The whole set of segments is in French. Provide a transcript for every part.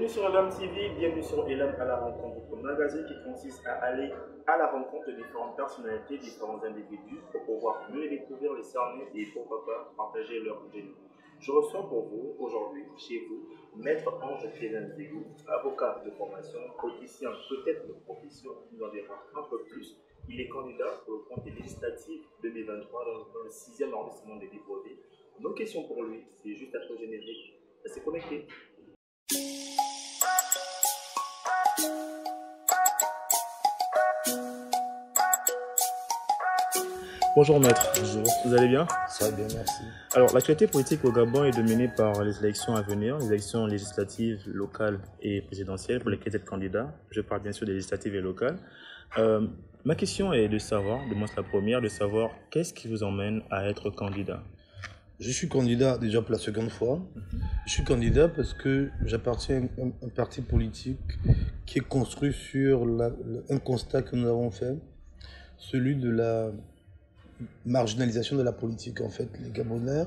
Bienvenue sur Elam TV, bienvenue sur Elam à la rencontre, votre magazine qui consiste à aller à la rencontre de différentes personnalités, différents individus pour pouvoir mieux les découvrir, les cerner et pourquoi pas partager leur génie. Je reçois pour vous aujourd'hui, chez vous, Maître Ange Kevin Zegou, avocat de formation, politicien peut-être de profession, qui nous en dira un peu plus. Il est candidat pour le compte des législatives 2023 dans le 6e arrondissement de Libreville. Nos questions pour lui, c'est juste être générique, c'est connecté. Bonjour maître. Bonjour. Vous allez bien? Ça va bien, merci. Alors, l'actualité politique au Gabon est dominée par les élections à venir, les élections législatives, locales et présidentielles pour lesquelles vous êtes candidat. Je parle bien sûr des législatives et locales. Ma question est de savoir, de moi c'est la première, de savoir qu'est-ce qui vous emmène à être candidat? Je suis candidat déjà pour la seconde fois. Je suis candidat parce que j'appartiens à un parti politique qui est construit sur un constat que nous avons fait, celui de la marginalisation de la politique. En fait, les Gabonais,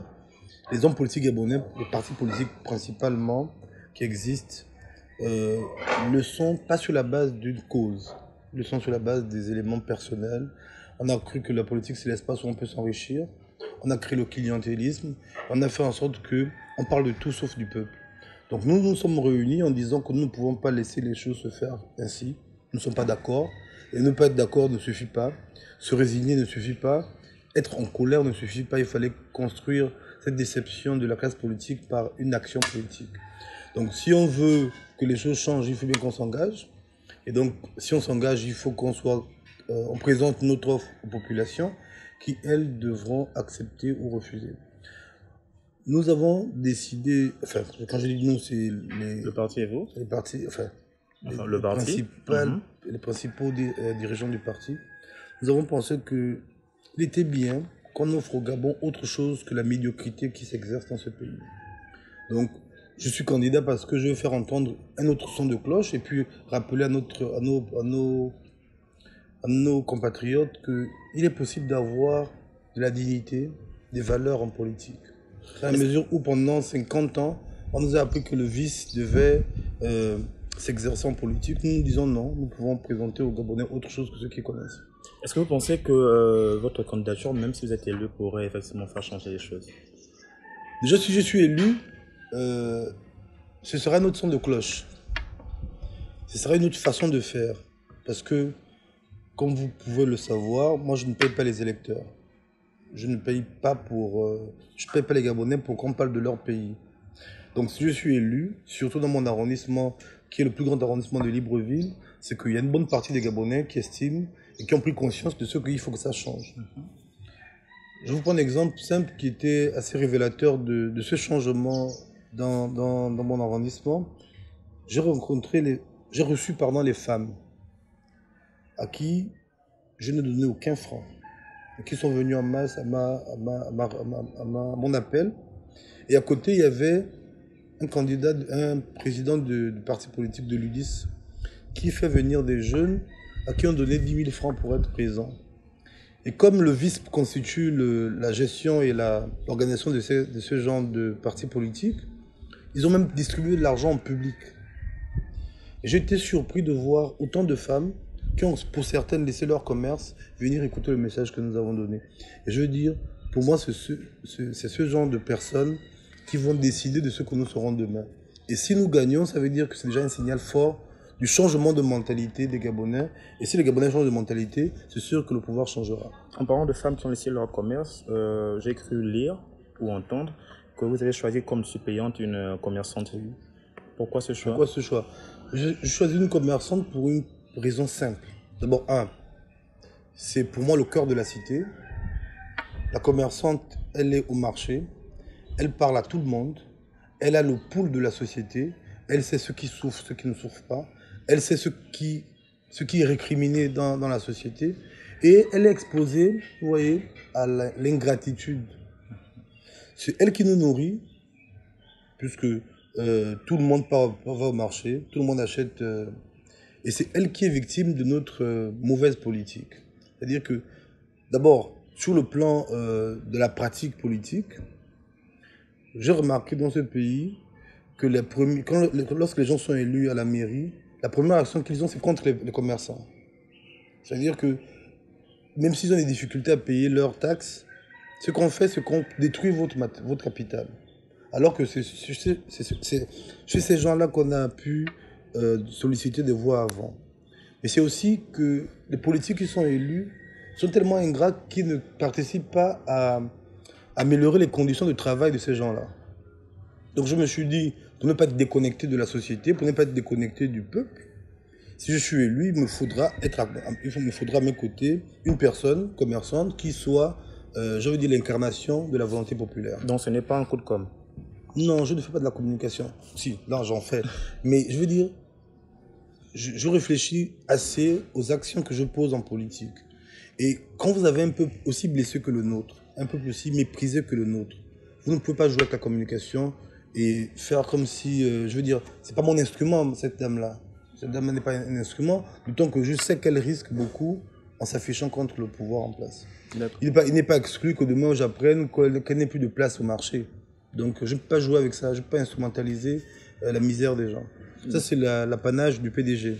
les hommes politiques gabonais, les partis politiques principalement qui existent, ne sont pas sur la base d'une cause, ils sont sur la base des éléments personnels. On a cru que la politique c'est l'espace où on peut s'enrichir. On a créé le clientélisme. On a fait en sorte qu'on parle de tout sauf du peuple. Donc nous nous sommes réunis en disant que nous ne pouvons pas laisser les choses se faire ainsi. Nous ne sommes pas d'accord. Et ne pas être d'accord ne suffit pas. Se résigner ne suffit pas. Être en colère ne suffit pas. Il fallait construire cette déception de la classe politique par une action politique. Donc si on veut que les choses changent, il faut bien qu'on s'engage. Et donc si on s'engage, il faut on présente notre offre aux populations qui, elles, devront accepter ou refuser. Nous avons décidé, enfin, quand je dis nous, c'est Le parti et vous? les partis, enfin, Le parti. les principaux dirigeants du parti. Nous avons pensé qu'il était bien qu'on offre au Gabon autre chose que la médiocrité qui s'exerce dans ce pays. Donc, je suis candidat parce que je veux faire entendre un autre son de cloche et puis rappeler à nos compatriotes qu'il est possible d'avoir de la dignité, des valeurs en politique. À la mesure où pendant 50 ans, on nous a appris que le vice devait s'exercer en politique, nous nous disons non, nous pouvons présenter aux Gabonais autre chose que ceux qui connaissent. Est-ce que vous pensez que votre candidature, même si vous êtes élu, pourrait effectivement faire changer les choses? Déjà, si je suis élu, ce sera un autre son de cloche. Ce sera une autre façon de faire. Parce que, comme vous pouvez le savoir, moi je ne paye pas les électeurs. Je ne paye pas je paye pas les Gabonais pour qu'on parle de leur pays. Donc si je suis élu, surtout dans mon arrondissement, qui est le plus grand arrondissement de Libreville, c'est qu'il y a une bonne partie des Gabonais qui estiment et qui ont pris conscience de ce qu'il faut que ça change. Je vous prends un exemple simple qui était assez révélateur de ce changement dans mon arrondissement. J'ai reçu les femmes à qui je ne donnais aucun franc, qui sont venus en masse à mon appel. Et à côté, il y avait un président du parti politique de l'UDIS qui fait venir des jeunes à qui on donnait 10 000 francs pour être présents. Et comme le vice constitue la gestion et l'organisation de ce genre de parti politique, ils ont même distribué de l'argent en public. Et j'ai été surpris de voir autant de femmes qui ont, pour certaines, laissé leur commerce, venir écouter le message que nous avons donné. Et je veux dire, pour moi, c'est ce genre de personnes qui vont décider de ce que nous serons demain. Et si nous gagnons, ça veut dire que c'est déjà un signal fort du changement de mentalité des Gabonais. Et si les Gabonais changent de mentalité, c'est sûr que le pouvoir changera. En parlant de femmes qui ont laissé leur commerce, j'ai cru lire ou entendre que vous avez choisi comme suppléante une commerçante. Pourquoi ce choix? Pourquoi ce choix? Je choisis une commerçante pour une raison simple. D'abord, c'est pour moi le cœur de la cité. La commerçante, elle est au marché, elle parle à tout le monde, elle a le pouls de la société, elle sait ce qui souffre, ce qui ne souffre pas, elle sait ce qui est récriminé dans la société, et elle est exposée, vous voyez, à l'ingratitude. C'est elle qui nous nourrit, puisque tout le monde va au marché, tout le monde achète, et c'est elle qui est victime de notre mauvaise politique. C'est-à-dire que, d'abord, sur le plan de la pratique politique, j'ai remarqué dans ce pays que lorsque les gens sont élus à la mairie, la première action qu'ils ont, c'est contre les commerçants. C'est-à-dire que même s'ils ont des difficultés à payer leurs taxes, ce qu'on fait, c'est qu'on détruit votre capital. Alors que c'est chez ces gens-là qu'on a pu solliciter des voix avant. Mais c'est aussi que les politiques qui sont élus sont tellement ingrats qu'ils ne participent pas à améliorer les conditions de travail de ces gens-là. Donc je me suis dit, pour ne pas être déconnecté de la société, pour ne pas être déconnecté du peuple, si je suis élu, il me faudra à mes côtés une personne commerçante qui soit, je veux dire, l'incarnation de la volonté populaire. Donc ce n'est pas un coup de com'? Non, je ne fais pas de la communication. Si, là j'en fais. Mais je veux dire, je réfléchis assez aux actions que je pose en politique. Et quand vous avez un peuple aussi blessé que le nôtre, un peuple aussi méprisé que le nôtre, vous ne pouvez pas jouer avec la communication et faire comme si, je veux dire, c'est pas mon instrument, cette dame-là. Cette dame n'est pas un instrument, d'autant que je sais qu'elle risque beaucoup en s'affichant contre le pouvoir en place. Il n'est pas exclu que demain j'apprenne qu'elle n'ait plus de place au marché. Donc je ne peux pas jouer avec ça, je ne peux pas instrumentaliser la misère des gens. Ça, c'est l'apanage du PDG.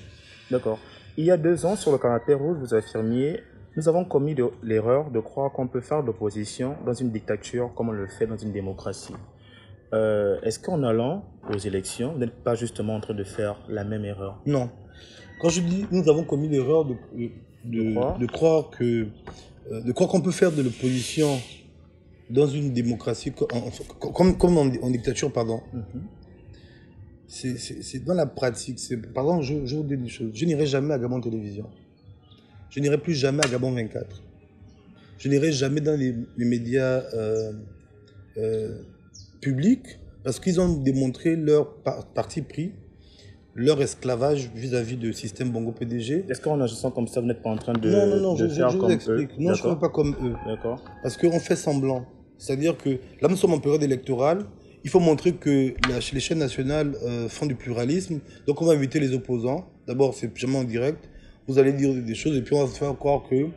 D'accord. Il y a 2 ans, sur le canapé rouge, vous affirmiez: nous avons commis l'erreur de croire qu'on peut faire de l'opposition dans une dictature comme on le fait dans une démocratie. Est-ce qu'en allant aux élections, vous n'êtes pas justement en train de faire la même erreur? Non. Quand je dis nous avons commis l'erreur de croire qu'on peut faire de l'opposition dans une démocratie, comme en dictature, pardon. C'est dans la pratique. Par exemple, je vous dis une chose. Je n'irai jamais à Gabon Télévision. Je n'irai plus jamais à Gabon 24. Je n'irai jamais dans les médias publics parce qu'ils ont démontré leur parti pris, leur esclavage vis-à-vis du système Bongo PDG. Est-ce qu'en agissant comme ça, vous n'êtes pas en train de je faire vous comme explique. eux? Non, je ne fais pas comme eux. D'accord. Parce qu'on fait semblant. C'est-à-dire que là, nous sommes en période électorale. Il faut montrer que les chaînes nationales font du pluralisme. Donc, on va inviter les opposants. D'abord, c'est jamais en direct. Vous allez dire des choses et puis on va se faire croire que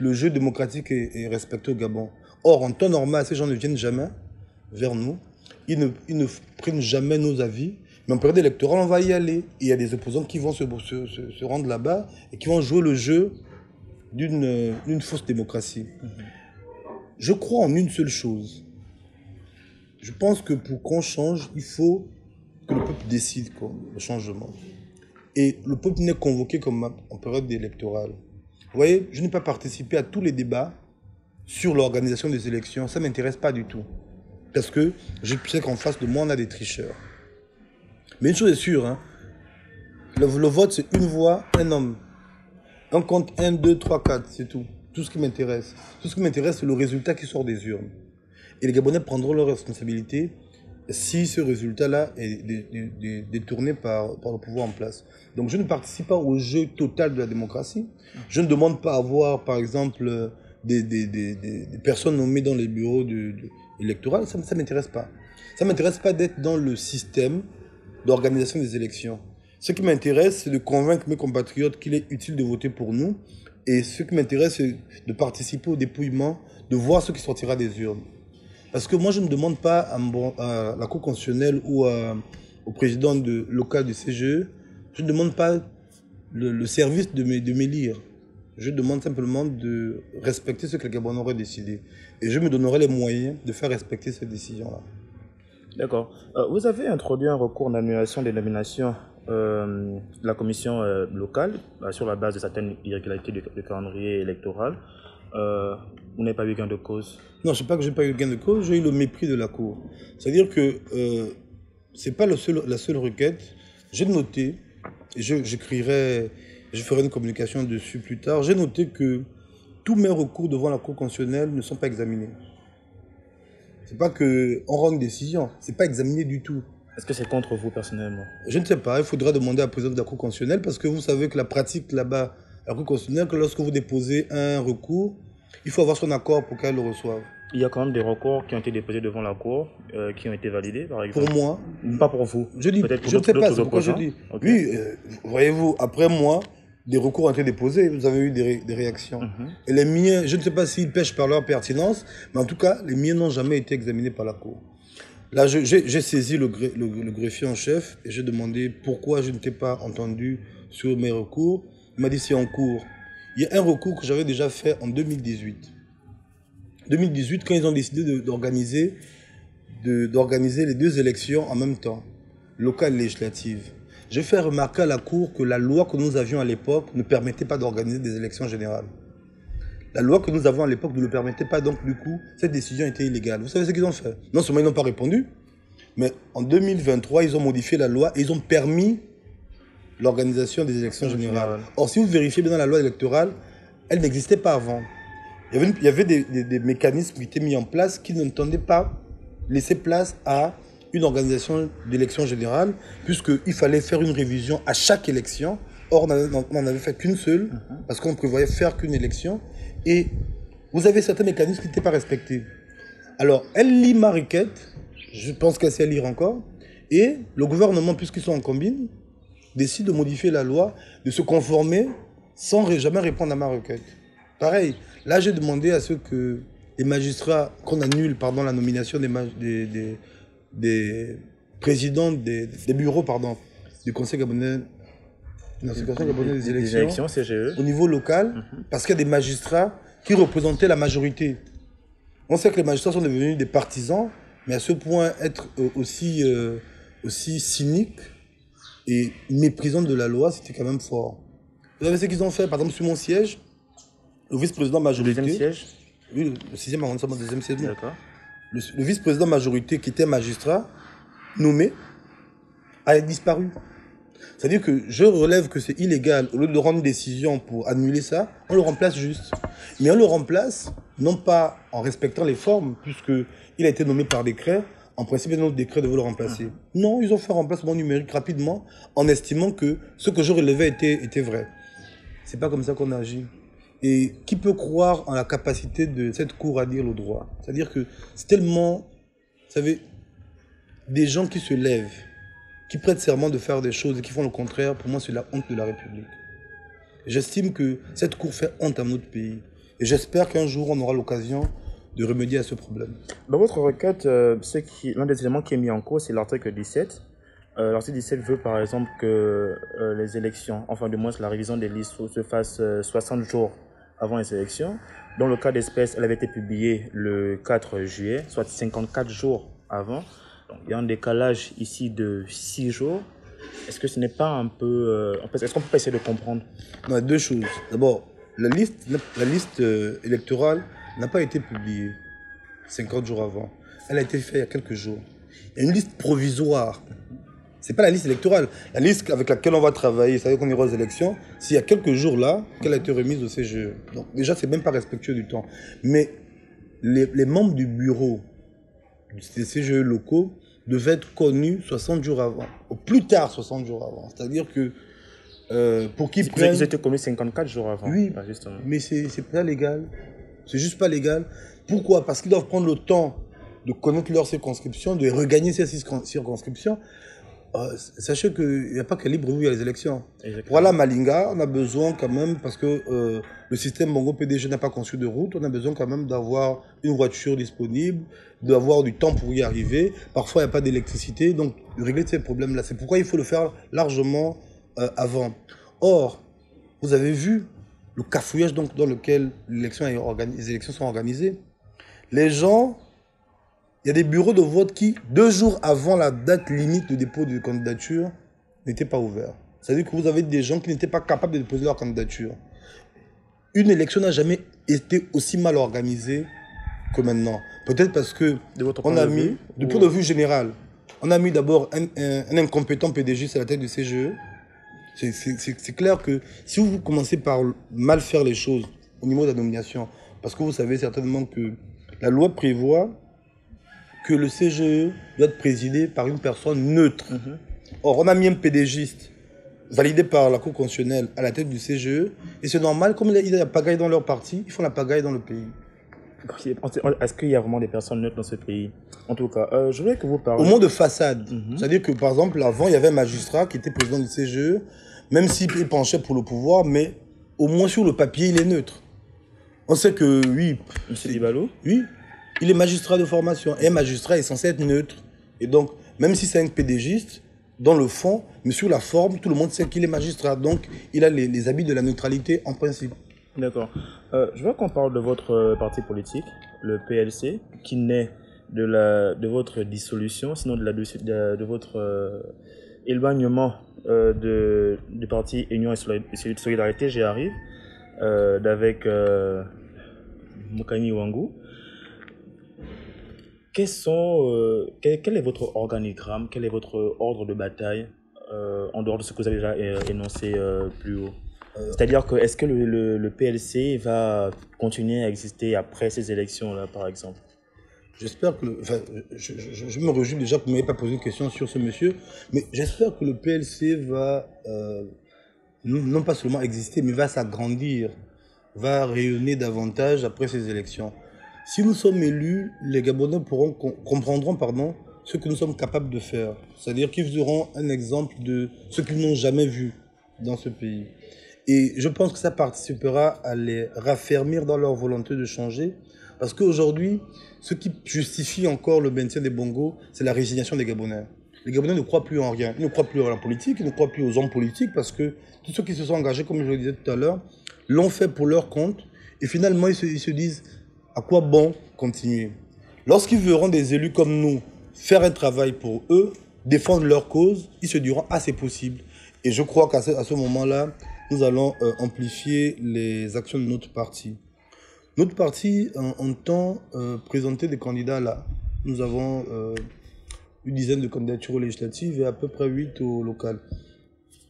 le jeu démocratique est respecté au Gabon. Or, en temps normal, ces gens ne viennent jamais vers nous. Ils ne prennent jamais nos avis. Mais en période électorale, on va y aller. Et il y a des opposants qui vont se rendre là-bas et qui vont jouer le jeu d'une fausse démocratie. Je crois en une seule chose. Je pense que pour qu'on change, il faut que le peuple décide le changement. Et le peuple n'est convoqué comme en période électorale. Vous voyez, je n'ai pas participé à tous les débats sur l'organisation des élections. Ça ne m'intéresse pas du tout. Parce que je sais qu'en face de moi, on a des tricheurs. Mais une chose est sûre, hein, le vote, c'est une voix, un homme. On compte 1, 2, 3, 4, c'est tout. Tout ce qui m'intéresse. Tout ce qui m'intéresse, c'est le résultat qui sort des urnes. Et les Gabonais prendront leurs responsabilités si ce résultat-là est détourné par le pouvoir en place. Donc je ne participe pas au jeu total de la démocratie. Je ne demande pas à avoir, par exemple, des personnes nommées dans les bureaux électoraux. Ça ne m'intéresse pas. Ça ne m'intéresse pas d'être dans le système d'organisation des élections. Ce qui m'intéresse, c'est de convaincre mes compatriotes qu'il est utile de voter pour nous. Et ce qui m'intéresse, c'est de participer au dépouillement, de voir ce qui sortira des urnes. Parce que moi, je ne demande pas à la Cour constitutionnelle ou au président local du CGE, je ne demande pas le service de m'élire. Je demande simplement de respecter ce que les Gabonais auraient décidé. Et je me donnerai les moyens de faire respecter cette décision-là. D'accord. Vous avez introduit un recours en annulation des nominations de la commission locale sur la base de certaines irrégularités du calendrier électoral. Vous n'avez pas eu gain de cause? Non, je ne sais pas que je n'ai pas eu gain de cause, j'ai eu le mépris de la Cour. C'est-à-dire que ce n'est pas la seule requête. J'ai noté, et je ferai une communication dessus plus tard, j'ai noté que tous mes recours devant la Cour constitutionnelle ne sont pas examinés. Ce n'est pas qu'on rend une décision, ce n'est pas examiné du tout. Est-ce que c'est contre vous personnellement? Je ne sais pas, il faudra demander à la présidente de la Cour constitutionnelle parce que vous savez que la pratique là-bas, à la Cour constitutionnelle, que lorsque vous déposez un recours, il faut avoir son accord pour qu'elle le reçoive. Il y a quand même des recours qui ont été déposés devant la Cour, qui ont été validés, par exemple? Pour moi. Pas pour vous. Je dis, je ne sais pas, c'est pourquoi je dis. Okay. Oui, voyez-vous, après moi, des recours ont été déposés, vous avez eu des réactions. Et les miens, je ne sais pas s'ils pêchent par leur pertinence, mais en tout cas, les miens n'ont jamais été examinés par la Cour. Là, j'ai saisi le greffier en chef et j'ai demandé pourquoi je n'étais pas entendu sur mes recours. Il m'a dit c'est en cours. Il y a un recours que j'avais déjà fait en 2018. 2018, quand ils ont décidé d'organiser les deux élections en même temps, locales et législatives. J'ai fait remarquer à la Cour que la loi que nous avions à l'époque ne permettait pas d'organiser des élections générales. La loi que nous avons à l'époque ne le permettait pas, donc du coup, cette décision était illégale. Vous savez ce qu'ils ont fait? Non seulement ils n'ont pas répondu, mais en 2023, ils ont modifié la loi et ils ont permis l'organisation des élections générales. Or, si vous vérifiez bien dans la loi électorale, elle n'existait pas avant. Il y avait des mécanismes qui étaient mis en place qui n'entendaient pas laisser place à une organisation d'élections générales, puisqu'il fallait faire une révision à chaque élection. Or, on n'en avait fait qu'une seule, parce qu'on prévoyait faire qu'une élection. Et vous avez certains mécanismes qui n'étaient pas respectés. Alors, elle lit ma requête, je pense qu'elle sait lire encore, et le gouvernement, puisqu'ils sont en combine, décide de modifier la loi, de se conformer sans jamais répondre à ma requête. Pareil, là j'ai demandé à ce que les magistrats, qu'on annule la nomination des présidents des bureaux du Conseil gabonais. Non, c'est le Conseil gabonais des élections CGE. Au niveau local, parce qu'il y a des magistrats qui représentaient la majorité. On sait que les magistrats sont devenus des partisans, mais à ce point être aussi cynique et méprisant de la loi, c'était quand même fort. Vous savez ce qu'ils ont fait? Par exemple, sur mon siège, le vice-président majorité... Le deuxième siège? Oui, le sixième arrondissement, le deuxième siège. D'accord. Le vice-président majorité, qui était magistrat, nommé, a disparu. C'est-à-dire que je relève que c'est illégal. Au lieu de rendre une décision pour annuler ça, on le remplace juste. Mais on le remplace, non pas en respectant les formes, puisqu'il a été nommé par décret. En principe, il y a un autre décret de vous le remplacer. Non, ils ont fait un remplacement numérique rapidement, en estimant que ce que je relevais était vrai. C'est pas comme ça qu'on agit. Et qui peut croire en la capacité de cette cour à dire le droit? C'est-à-dire que c'est tellement, vous savez, des gens qui se lèvent, qui prêtent serment de faire des choses et qui font le contraire, pour moi, c'est la honte de la République. J'estime que cette cour fait honte à notre pays. Et j'espère qu'un jour, on aura l'occasion de remédier à ce problème. Dans votre requête, l'un des éléments qui est mis en cause, c'est l'article 17. L'article 17 veut par exemple que les élections, enfin du moins la révision des listes se fasse 60 jours avant les élections. Dans le cas d'espèce, elle avait été publiée le 4 juillet, soit 54 jours avant. Donc, il y a un décalage ici de 6 jours. Est-ce que ce n'est pas un peu... est-ce qu'on peut pas essayer de comprendre? Non, deux choses. D'abord, la liste électorale n'a pas été publiée 50 jours avant. Elle a été faite il y a quelques jours. Il y a une liste provisoire. Ce n'est pas la liste électorale. La liste avec laquelle on va travailler, c'est-à-dire qu'on ira aux élections, c'est il y a quelques jours là qu'elle a été remise au CGE. Donc déjà, ce n'est même pas respectueux du temps. Mais les membres du bureau des CGE locaux devaient être connus 60 jours avant. Au plus tard 60 jours avant. C'est-à-dire que pour qu'ils prennent... Ils étaient connus 54 jours avant. Oui, justement. Mais c'est pas légal. C'est juste pas légal. Pourquoi? Parce qu'ils doivent prendre le temps de connaître leur circonscription, de regagner ces circonscriptions. Sachez qu'il n'y a pas que libre où il y a les élections. Exactement. Voilà, Malinga, on a besoin quand même, parce que le système Bongo PDG n'a pas conçu de route, on a besoin quand même d'avoir une voiture disponible, d'avoir du temps pour y arriver. Parfois, il n'y a pas d'électricité, donc régler ces problèmes-là. C'est pourquoi il faut le faire largement avant. Or, vous avez vu le cafouillage donc, dans lequel les élections sont organisées. Les gens... Il y a des bureaux de vote qui, 2 jours avant la date limite de dépôt de candidature, n'étaient pas ouverts. C'est-à-dire que vous avez des gens qui n'étaient pas capables de déposer leur candidature. Une élection n'a jamais été aussi mal organisée que maintenant. Peut-être parce que on a mis, du point de vue général, on a mis d'abord un incompétent PDG à la tête du CGE. C'est clair que si vous commencez par mal faire les choses au niveau de la nomination, parce que vous savez certainement que la loi prévoit que le CGE doit être présidé par une personne neutre. Or, on a mis un PDGiste validé par la Cour constitutionnelle à la tête du CGE, et c'est normal, comme il y a la pagaille dans leur parti, ils font la pagaille dans le pays. Est-ce qu'il y a vraiment des personnes neutres dans ce pays? En tout cas, je voulais que vous parliez... Au moins de façade. C'est-à-dire que, par exemple, avant, il y avait un magistrat qui était président du CGE, même s'il penchait pour le pouvoir, mais au moins sur le papier, il est neutre. On sait que, oui... Monsieur Dibalo? Oui. Il est magistrat de formation. Et un magistrat est censé être neutre. Et donc, même si c'est un pédégiste, dans le fond, mais sur la forme, tout le monde sait qu'il est magistrat. Donc, il a les habits de la neutralité en principe. D'accord. Je veux qu'on parle de votre parti politique, le PLC, qui naît de votre dissolution, sinon de votre éloignement du parti Union et Solidarité, j'y arrive, d'avec Mokani Wangou. Quel est votre organigramme, quel est votre ordre de bataille en dehors de ce que vous avez déjà énoncé plus haut? C'est-à-dire que est-ce que le PLC va continuer à exister après ces élections-là, par exemple? J'espère que... je me réjouis déjà que vous ne m'ayez pas posé une question sur ce monsieur, mais j'espère que le PLC va non pas seulement exister, mais va s'agrandir, va rayonner davantage après ces élections. Si nous sommes élus, les Gabonais comprendront ce que nous sommes capables de faire. C'est-à-dire qu'ils auront un exemple de ce qu'ils n'ont jamais vu dans ce pays. Et je pense que ça participera à les raffermir dans leur volonté de changer. Parce qu'aujourd'hui, ce qui justifie encore le maintien des bongos, c'est la résignation des Gabonais. Les Gabonais ne croient plus en rien. Ils ne croient plus à la politique, ils ne croient plus aux hommes politiques parce que tous ceux qui se sont engagés, comme je le disais tout à l'heure, l'ont fait pour leur compte. Et finalement, ils se disent, à quoi bon continuer? Lorsqu'ils verront des élus comme nous faire un travail pour eux, défendre leur cause, ils se diront, ah, c'est possible. Et je crois qu'à ce moment-là, nous allons amplifier les actions de notre parti. Notre parti entend présenter des candidats là. Nous avons une dizaine de candidatures aux législatives et à peu près 8 au local.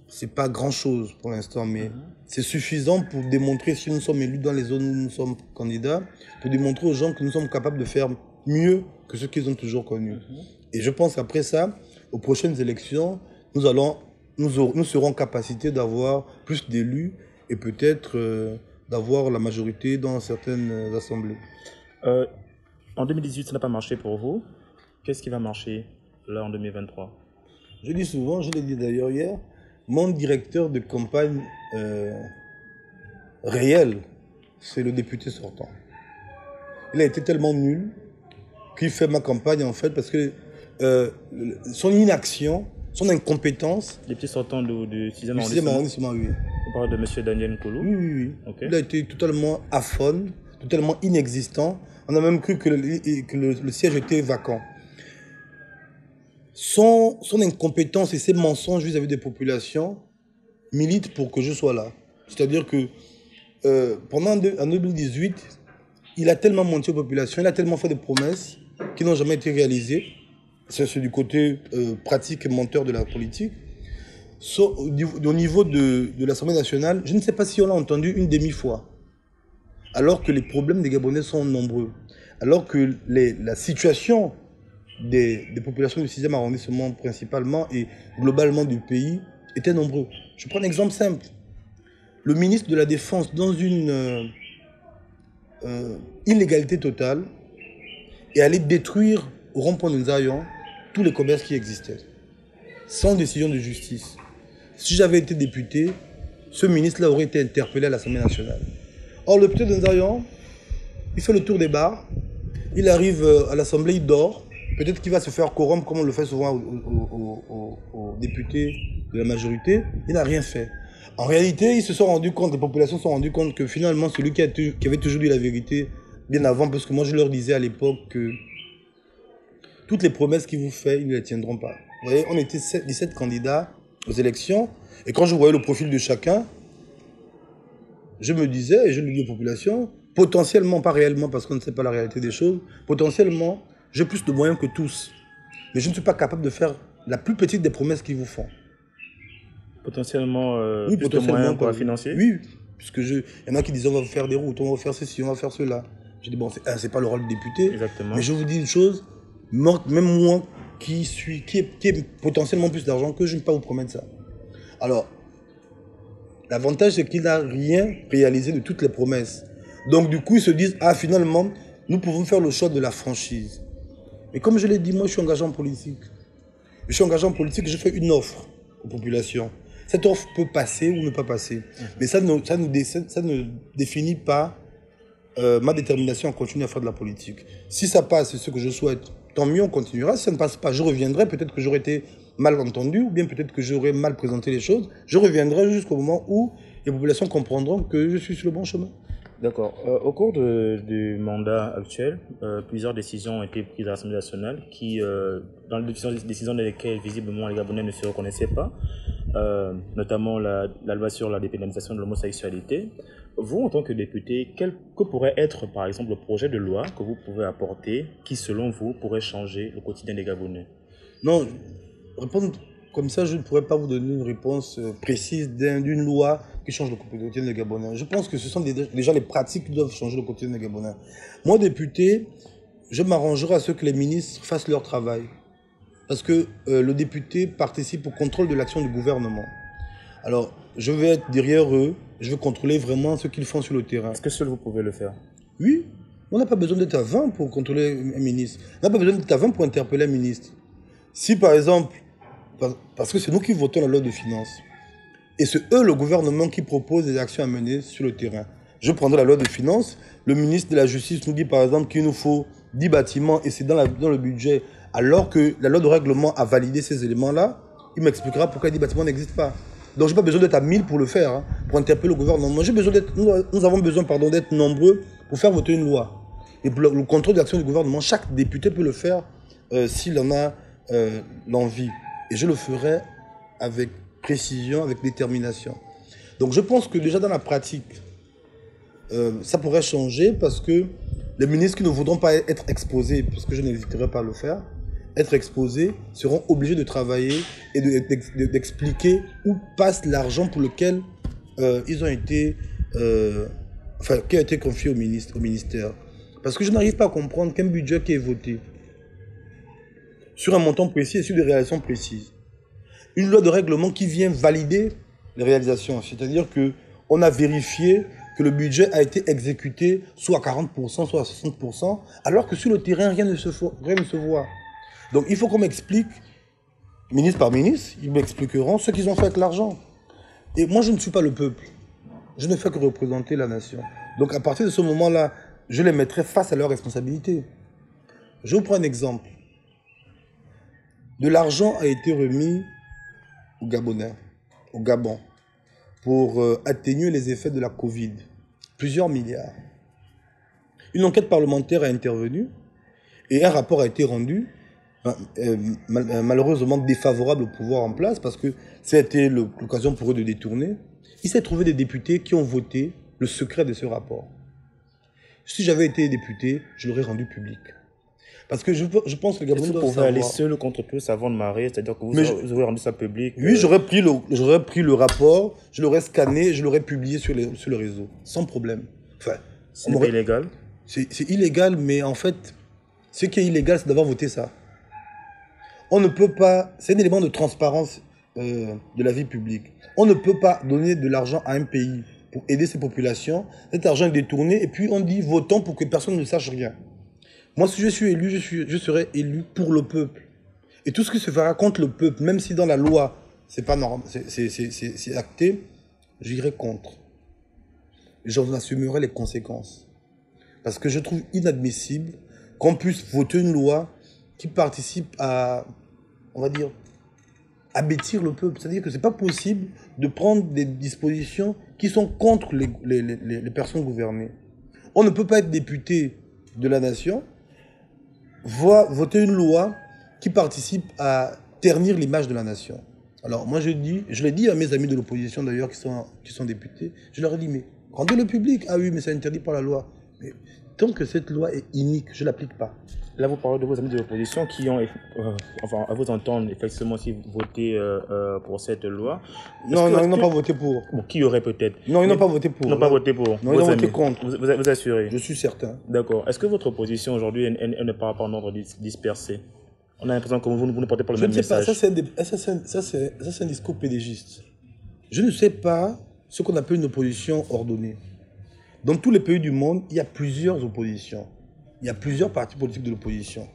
C'est pas grand-chose pour l'instant, mais c'est suffisant pour démontrer, si nous sommes élus dans les zones où nous sommes candidats, pour démontrer aux gens que nous sommes capables de faire mieux que ce qu'ils ont toujours connu. Et je pense qu'après ça, aux prochaines élections, nous serons en capacité d'avoir plus d'élus et peut-être d'avoir la majorité dans certaines assemblées. En 2018, ça n'a pas marché pour vous. Qu'est-ce qui va marcher là en 2023? Je dis souvent, je l'ai dit d'ailleurs hier, mon directeur de campagne réel, c'est le député sortant. Il a été tellement nul qu'il fait ma campagne en fait parce que son inaction, son incompétence... Député sortant du 6e arrondissement, oui. On parle de M. Daniel Nkolo. Oui. Okay. Il a été totalement aphone, totalement inexistant. On a même cru que le siège était vacant. Son incompétence et ses mensonges vis-à-vis des populations militent pour que je sois là. C'est-à-dire que en 2018, il a tellement menti aux populations, il a tellement fait des promesses qui n'ont jamais été réalisées. C'est du côté pratique et menteur de la politique. Au niveau de l'Assemblée nationale, je ne sais pas si on l'a entendu une demi-fois. Alors que les problèmes des Gabonais sont nombreux. Alors que la situation des populations du 6e arrondissement principalement et globalement du pays était nombreuse. Je prends un exemple simple. Le ministre de la Défense, dans une illégalité totale, est allé détruire au rond-point de Nzayon tous les commerces qui existaient, sans décision de justice. Si j'avais été député, ce ministre-là aurait été interpellé à l'Assemblée nationale. Or, le député de Nzayon, il fait le tour des bars, il arrive à l'Assemblée, il dort. Peut-être qu'il va se faire corrompre comme on le fait souvent aux députés de la majorité. Il n'a rien fait. En réalité, ils se sont rendus compte, les populations se sont rendues compte que finalement, celui qui avait toujours dit la vérité bien avant, parce que moi je leur disais à l'époque que toutes les promesses qu'il vous fait, ils ne les tiendront pas. Vous voyez, on était 17 candidats aux élections, et quand je voyais le profil de chacun, je me disais, et je le dis aux populations, potentiellement, pas réellement, parce qu'on ne sait pas la réalité des choses, potentiellement, j'ai plus de moyens que tous. Mais je ne suis pas capable de faire la plus petite des promesses qu'ils vous font. Potentiellement, oui, plus de moyens quoi, financiers? Oui, puisque il y en a qui disent on va faire des routes, on va faire ceci, on va faire cela. J'ai dit bon, c'est pas le rôle du député. Exactement. Mais je vous dis une chose, même moi qui ai potentiellement plus d'argent que je ne peux pas vous promettre ça. Alors, l'avantage c'est qu'il n'a rien réalisé de toutes les promesses. Donc du coup, ils se disent, ah finalement, nous pouvons faire le choix de la franchise. Mais comme je l'ai dit, moi je suis engagé en politique. Je suis engagé en politique, je fais une offre aux populations. Cette offre peut passer ou ne pas passer. Mais ça ne définit pas ma détermination à continuer à faire de la politique. Si ça passe, c'est ce que je souhaite, tant mieux, on continuera. Si ça ne passe pas, je reviendrai. Peut-être que j'aurais été mal entendu, ou bien peut-être que j'aurais mal présenté les choses. Je reviendrai jusqu'au moment où les populations comprendront que je suis sur le bon chemin. D'accord. Au cours du mandat actuel, plusieurs décisions ont été prises à l'Assemblée nationale dans les décisions dans lesquelles visiblement les Gabonais ne se reconnaissaient pas, notamment la loi sur la dépénalisation de l'homosexualité. Vous, en tant que député, que pourrait être par exemple le projet de loi que vous pouvez apporter qui, selon vous, pourrait changer le quotidien des Gabonais? Non, répondre comme ça, je ne pourrais pas vous donner une réponse précise d'une loi qui change le quotidien des Gabonais. Je pense que ce sont déjà les pratiques qui doivent changer le quotidien des Gabonais. Moi, député, je m'arrangerai à ce que les ministres fassent leur travail. Parce que le député participe au contrôle de l'action du gouvernement. Alors, je vais être derrière eux, je vais contrôler vraiment ce qu'ils font sur le terrain. Est-ce que seul vous pouvez le faire? Oui, on n'a pas besoin d'être à 20 pour contrôler un ministre. On n'a pas besoin d'être à 20 pour interpeller un ministre. Si par exemple, parce que c'est nous qui votons la loi de finances, et c'est eux, le gouvernement, qui propose des actions à mener sur le terrain. Je prendrai la loi de finances, le ministre de la Justice nous dit par exemple qu'il nous faut 10 bâtiments et c'est dans le budget, alors que la loi de règlement a validé ces éléments-là, il m'expliquera pourquoi 10 bâtiments n'existent pas. Donc je n'ai pas besoin d'être à 1000 pour le faire, hein, pour interpeller le gouvernement. Nous avons besoin d'être nombreux pour faire voter une loi. Et pour le contrôle de l'action du gouvernement, chaque député peut le faire s'il en a l'envie. Et je le ferai avec précision, avec détermination. Donc je pense que déjà dans la pratique, ça pourrait changer parce que les ministres qui ne voudront pas être exposés, parce que je n'hésiterai pas à le faire, être exposés, seront obligés de travailler et d'expliquer où passe l'argent pour lequel ils ont été, qui a été confié au ministère. Parce que je n'arrive pas à comprendre qu'un budget qui est voté sur un montant précis et sur des réalisations précises, une loi de règlement qui vient valider les réalisations, c'est-à-dire qu'on a vérifié que le budget a été exécuté soit à 40%, soit à 60%, alors que sur le terrain, rien ne se voit. Donc il faut qu'on m'explique, ministre par ministre, ils m'expliqueront ce qu'ils ont fait avec l'argent. Et moi, je ne suis pas le peuple. Je ne fais que représenter la nation. Donc à partir de ce moment-là, je les mettrai face à leurs responsabilités. Je vous prends un exemple. De l'argent a été remis aux Gabonais, au Gabon, pour atténuer les effets de la Covid. Plusieurs milliards. Une enquête parlementaire a intervenu et un rapport a été rendu, malheureusement défavorable au pouvoir en place, parce que c'était l'occasion pour eux de détourner. Il s'est trouvé des députés qui ont voté le secret de ce rapport. Si j'avais été député, je l'aurais rendu public. Parce que je pense que les Gabonais doivent savoir. Vous pouvez aller seul contre tous avant de marrer, c'est-à-dire que vous aurez rendu ça public. Oui, j'aurais pris le rapport, je l'aurais scanné et je l'aurais publié sur le réseau, sans problème. Enfin, ce n'est pas illégal? C'est illégal, mais en fait, ce qui est illégal, c'est d'avoir voté ça. On ne peut pas, c'est un élément de transparence de la vie publique. On ne peut pas donner de l'argent à un pays pour aider ses populations. Cet argent est détourné et puis on dit votons pour que personne ne sache rien. Moi, si je suis élu, je serai élu pour le peuple. Et tout ce qui se fera contre le peuple, même si dans la loi, c'est pas normal, c'est acté, j'irai contre. J'en assumerai les conséquences. Parce que je trouve inadmissible qu'on puisse voter une loi qui participe à, on va dire, à bêtir le peuple. C'est-à-dire que c'est pas possible de prendre des dispositions qui sont contre les personnes gouvernées. On ne peut pas être député de la nation, voter une loi qui participe à ternir l'image de la nation. Alors moi je l'ai dit à mes amis de l'opposition d'ailleurs qui sont députés, je leur ai dit mais rendez-le public. Ah oui mais c'est interdit par la loi. Mais tant que cette loi est inique, je ne l'applique pas. Là vous parlez de vos amis de l'opposition qui ont, enfin à vous entendre effectivement si vous votez pour cette loi. Non, ils n'ont pas voté pour. Bon, qui aurait peut-être? Non, ils n'ont pas voté pour. Ils n'ont pas voté pour. Non, ils ont voté contre. Vous assurez? Je suis certain. D'accord. Est-ce que votre opposition aujourd'hui elle ne parle pas en ordre dispersé? On a l'impression que vous ne portez pas le même message. Je ne sais pas, ça c'est un discours pédégiste. Je ne sais pas ce qu'on appelle une opposition ordonnée. Dans tous les pays du monde, il y a plusieurs oppositions. Il y a plusieurs partis politiques de l'opposition.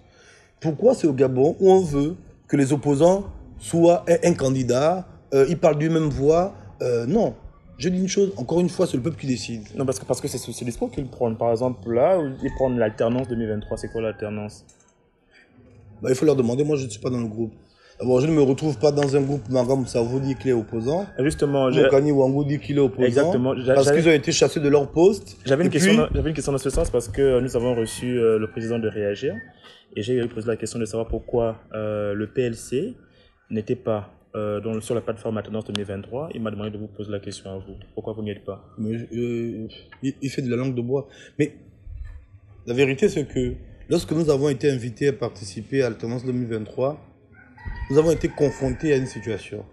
Pourquoi c'est au Gabon où on veut que les opposants soient un candidat, ils parlent d'une même voix? Non. Je dis une chose, encore une fois, c'est le peuple qui décide. Non, parce que c'est ce discours qu'ils prennent. Par exemple, là, ils prennent l'alternance 2023. C'est quoi l'alternance? Bah, il faut leur demander, moi je ne suis pas dans le groupe. D'abord, je ne me retrouve pas dans un groupe Manga Moussavou dit qu'il est opposant. Justement, Mokani Wango dit qu'il est opposant. Exactement. Parce qu'ils ont été chassés de leur poste. J'avais une question dans ce sens parce que nous avons reçu le président de Réagir et j'ai posé la question de savoir pourquoi le PLC n'était pas sur la plateforme Alternance 2023. Il m'a demandé de vous poser la question à vous. Pourquoi vous n'y êtes pas? Mais, il fait de la langue de bois. Mais la vérité, c'est que lorsque nous avons été invités à participer à Alternance 2023, nous avons été confrontés à une situation.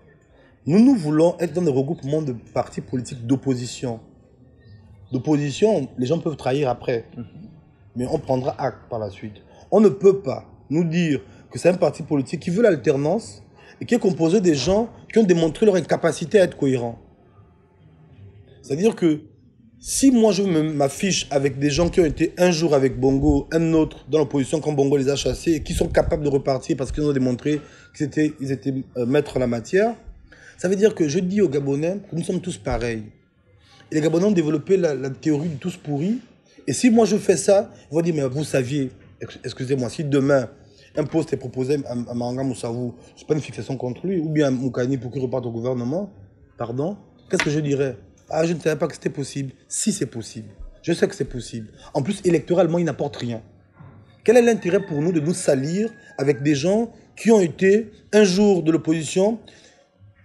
Nous voulons être dans des regroupements de partis politiques d'opposition. D'opposition, les gens peuvent trahir après. Mais on prendra acte par la suite. On ne peut pas nous dire que c'est un parti politique qui veut l'alternance et qui est composé des gens qui ont démontré leur incapacité à être cohérents. C'est-à-dire que si moi je m'affiche avec des gens qui ont été un jour avec Bongo, un autre dans l'opposition quand Bongo les a chassés et qui sont capables de repartir parce qu'ils ont démontré qu'ils étaient maîtres en la matière, ça veut dire que je dis aux Gabonais que nous sommes tous pareils. Et les Gabonais ont développé la théorie de tous pourris. Et si moi je fais ça, ils vont dire, mais vous saviez, excusez-moi, si demain un poste est proposé à Manga Moussavou, ce n'est pas une fixation contre lui, ou bien à Moukani pour qu'il reparte au gouvernement, pardon, qu'est-ce que je dirais? Ah, je ne savais pas que c'était possible. Si c'est possible. Je sais que c'est possible. En plus, électoralement, il n'apporte rien. Quel est l'intérêt pour nous de nous salir avec des gens qui ont été un jour de l'opposition,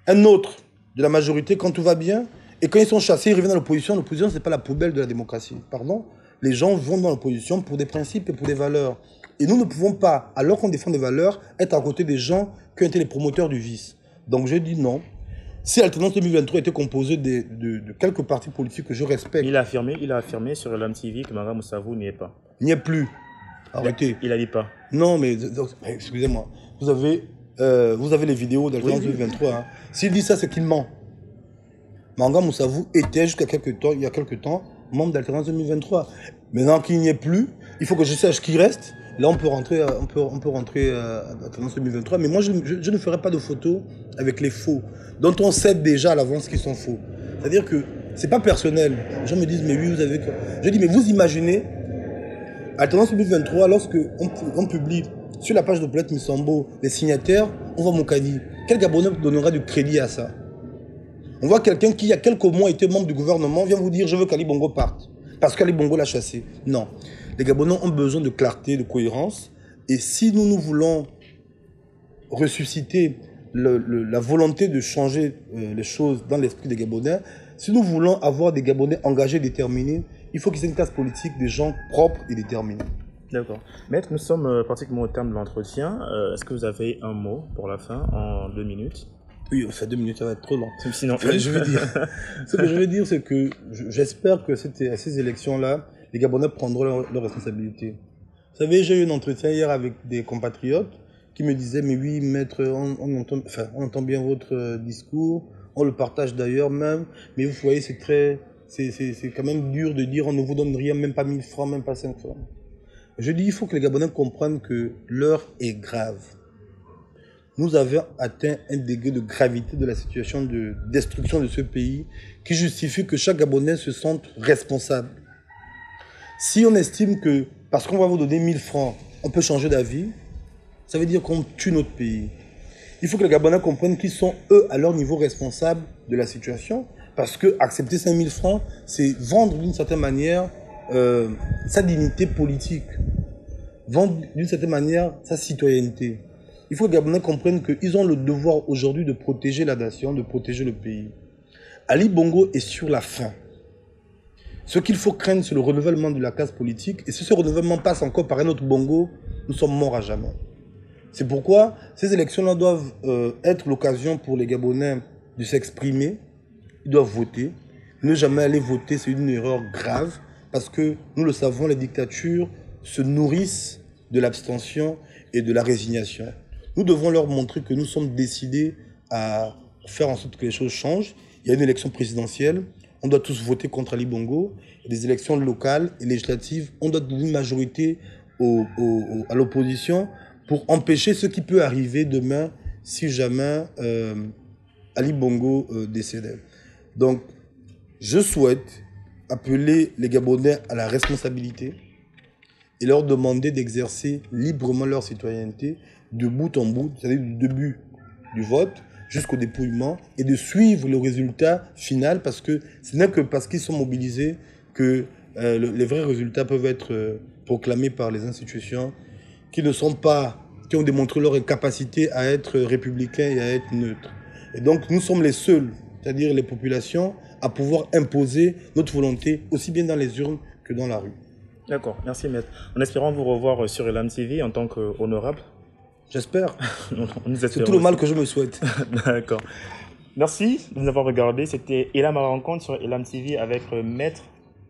un autre de la majorité quand tout va bien, et quand ils sont chassés, ils reviennent dans l'opposition. L'opposition, ce n'est pas la poubelle de la démocratie. Pardon? Les gens vont dans l'opposition pour des principes et pour des valeurs. Et nous ne pouvons pas, alors qu'on défend des valeurs, être à côté des gens qui ont été les promoteurs du vice. Donc je dis non. Si Alternance 2023 était composée de quelques partis politiques que je respecte... Il a affirmé sur l'AMTV que Manga Moussavou n'y est pas. N'y est plus. Arrêtez. Il a dit pas. Non, mais excusez-moi. Vous avez les vidéos d'Alternance 2023. Hein. S'il dit ça, c'est qu'il ment. Manga Moussavou était jusqu'à il y a quelques temps membre d'Alternance 2023. Maintenant qu'il n'y est plus, il faut que je sache qui reste. Là, on peut rentrer à Alternance 2023. Mais moi, je ne ferai pas de photos avec les faux, dont on sait déjà à l'avance qu'ils sont faux. C'est-à-dire que ce n'est pas personnel. Les gens me disent, mais oui, vous avez quoi? Je dis, mais vous imaginez, Alternance 2023, lorsque on publie sur la page de Paulette Missambo les signataires, on voit Moukani. Quel Gabonais donnera du crédit à ça? On voit quelqu'un qui, il y a quelques mois, était membre du gouvernement, vient vous dire, je veux qu'Ali Bongo parte. Parce qu'Ali Bongo l'a chassé. Non. Les Gabonais ont besoin de clarté, de cohérence. Et si nous voulons ressusciter la volonté de changer les choses dans l'esprit des Gabonais, si nous voulons avoir des Gabonais engagés, déterminés, il faut qu'ils aient une classe politique des gens propres et déterminés. D'accord. Maître, nous sommes pratiquement au terme de l'entretien. Est-ce que vous avez un mot pour la fin, en 2 minutes? Oui, ça 2 minutes, ça va être trop long. Sinon, ce que je veux dire, c'est que j'espère que à ces élections-là, les Gabonais prendront leurs responsabilités. Vous savez, j'ai eu un entretien hier avec des compatriotes qui me disaient, mais oui, maître, on entend bien votre discours, on le partage d'ailleurs même, mais vous voyez, c'est quand même dur de dire, on ne vous donne rien, même pas 1000 francs, même pas 5 francs. Je dis, il faut que les Gabonais comprennent que l'heure est grave. Nous avons atteint un degré de gravité de la situation de destruction de ce pays qui justifie que chaque Gabonais se sente responsable. Si on estime que, parce qu'on va vous donner 1000 francs, on peut changer d'avis, ça veut dire qu'on tue notre pays. Il faut que les Gabonais comprennent qu'ils sont, eux, à leur niveau, responsables de la situation, parce que accepter 5000 francs, c'est vendre d'une certaine manière sa dignité politique, vendre d'une certaine manière sa citoyenneté. Il faut que les Gabonais comprennent qu'ils ont le devoir aujourd'hui de protéger la nation, de protéger le pays. Ali Bongo est sur la fin. Ce qu'il faut craindre, c'est le renouvellement de la classe politique. Et si ce renouvellement passe encore par un autre Bongo, nous sommes morts à jamais. C'est pourquoi ces élections-là doivent être l'occasion pour les Gabonais de s'exprimer. Ils doivent voter. Ne jamais aller voter, c'est une erreur grave. Parce que, nous le savons, les dictatures se nourrissent de l'abstention et de la résignation. Nous devons leur montrer que nous sommes décidés à faire en sorte que les choses changent. Il y a une élection présidentielle, on doit tous voter contre Ali Bongo. Il y a des élections locales et législatives, on doit donner une majorité à l'opposition pour empêcher ce qui peut arriver demain si jamais Ali Bongo décédait. Donc, je souhaite appeler les Gabonais à la responsabilité et leur demander d'exercer librement leur citoyenneté de bout en bout, c'est-à-dire du début du vote jusqu'au dépouillement, et de suivre le résultat final, parce que ce n'est que parce qu'ils sont mobilisés que les vrais résultats peuvent être proclamés par les institutions qui ne sont pas, qui ont démontré leur incapacité à être républicains et à être neutres. Et donc nous sommes les seuls, c'est-à-dire les populations, à pouvoir imposer notre volonté aussi bien dans les urnes que dans la rue. D'accord, merci maître. En espérant vous revoir sur Elam TV en tant qu'honorable. J'espère. C'est tout le mal que je me souhaite. D'accord. Merci de nous avoir regardé. C'était Elam à la rencontre sur Elam TV avec maître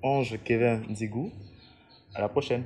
Ange Kevin Nzigou. À la prochaine.